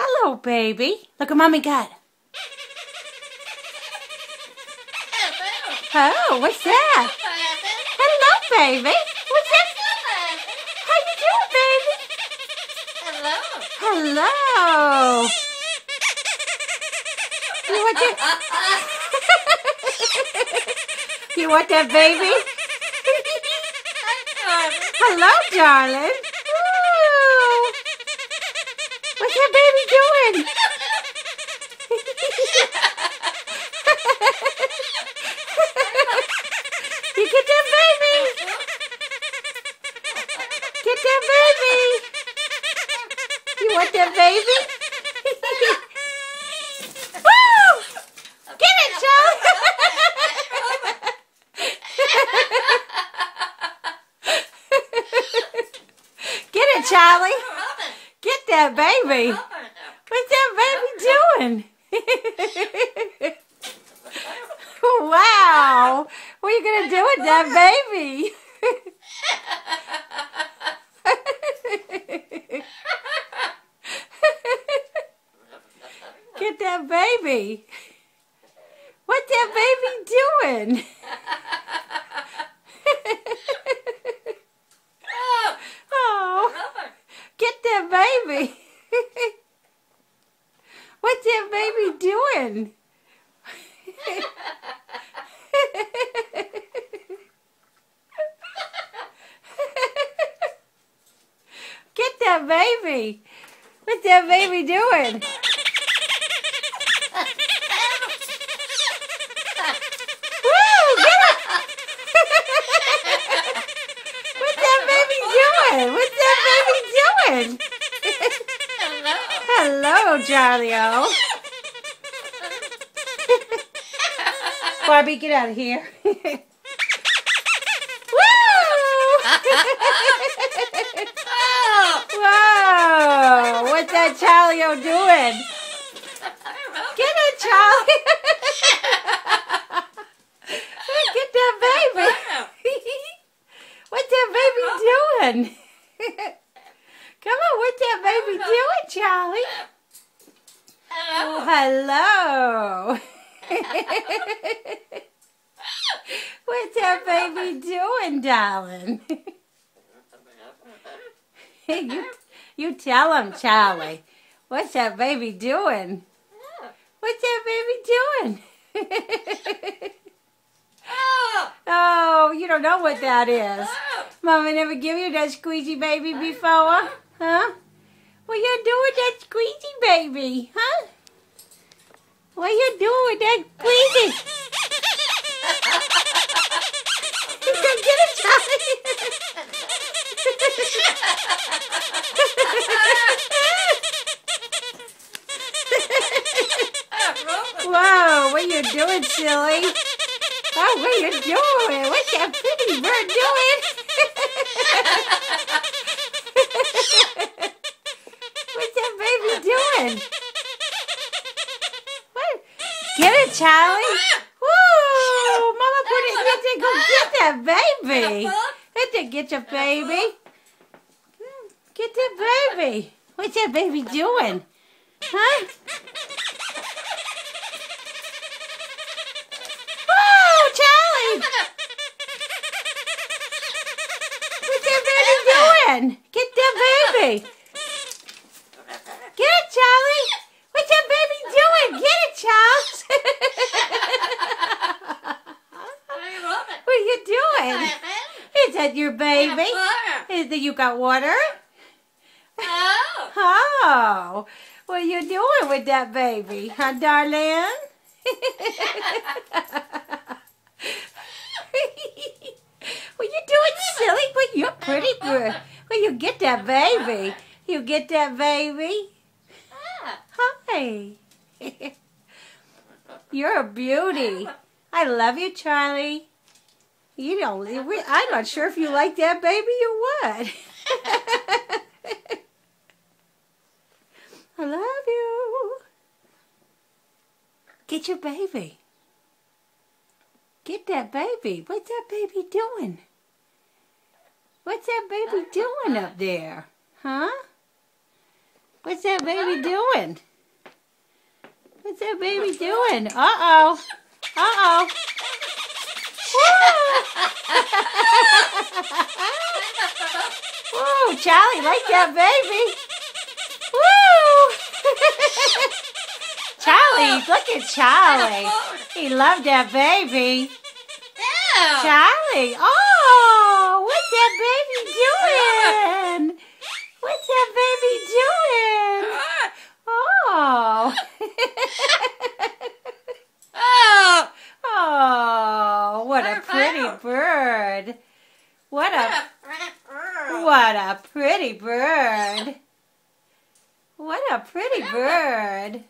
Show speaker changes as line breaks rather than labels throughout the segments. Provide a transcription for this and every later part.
Hello, baby. Look what Mommy got. Oh, what's that? Hello, baby. What's that? How you doing, baby?
Hello.
Hello. You want that? You want that, baby? Hello, darling. Ooh. What's that baby doing? You get that baby? Get that baby? You want that baby? Woo! Get it, Charlie! Get it, Charlie! Get that baby! What's that baby doing? Wow! What are you gonna do with that baby? Get that baby! What's that baby doing? Oh! Get that baby! What's that baby doing? Get that baby! What's that baby doing? Woo! Get it! What's that baby doing? What's that baby doing? Hello, CharlieO. Barbie, get out of here. Woo! Whoa! What's that CharlieO doing? Get it, Charlie! Get that baby! What's that baby doing? Come on, what's that baby doing, Charlie? Oh, hello! What's that baby doing, darling? You tell him, Charlie. What's that baby doing? What's that baby doing? Oh, you don't know what that is. Mama never give you that squeezy baby before, huh? What you doing with that squeezy baby, huh? What you doing with that squeezy? Get it, Charlie. Whoa, what you doing, silly? Oh, what you doing? What's that pretty bird doing? What's that baby doing? What? Get it, Charlie. Woo! Mama put it in there. Go get that baby. Let her get your baby. Get that baby. What's that baby doing? Huh? Woo, Charlie! What's that baby doing? Get that baby. Get it, Charlie. What's that baby doing? Get it, Charles. What are you doing? Is that your baby? Is that you got water? Oh, what are you doing with that baby, huh, darling? What you doing, silly? But you're pretty good. Well, you get that baby. You get that baby. Hi. You're a beauty. I love you, Charlie. You don't. I'm not sure if you like that baby or what. I love you. Get your baby. Get that baby. What's that baby doing? What's that baby doing up there? Huh? What's that baby doing? What's that baby doing? Uh-oh. Uh-oh. Woo, Charlie like that baby. Woo! Charlie, look at Charlie. He loved that baby. Charlie, oh, what's that baby doing? What's that baby doing? Oh. Oh, what a pretty bird. What a pretty bird. What a pretty bird.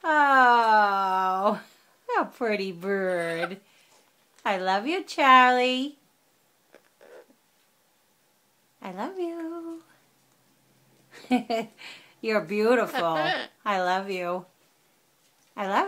Oh, a pretty bird. I love you, Charlie. I love you. You're beautiful. I love you. I love you.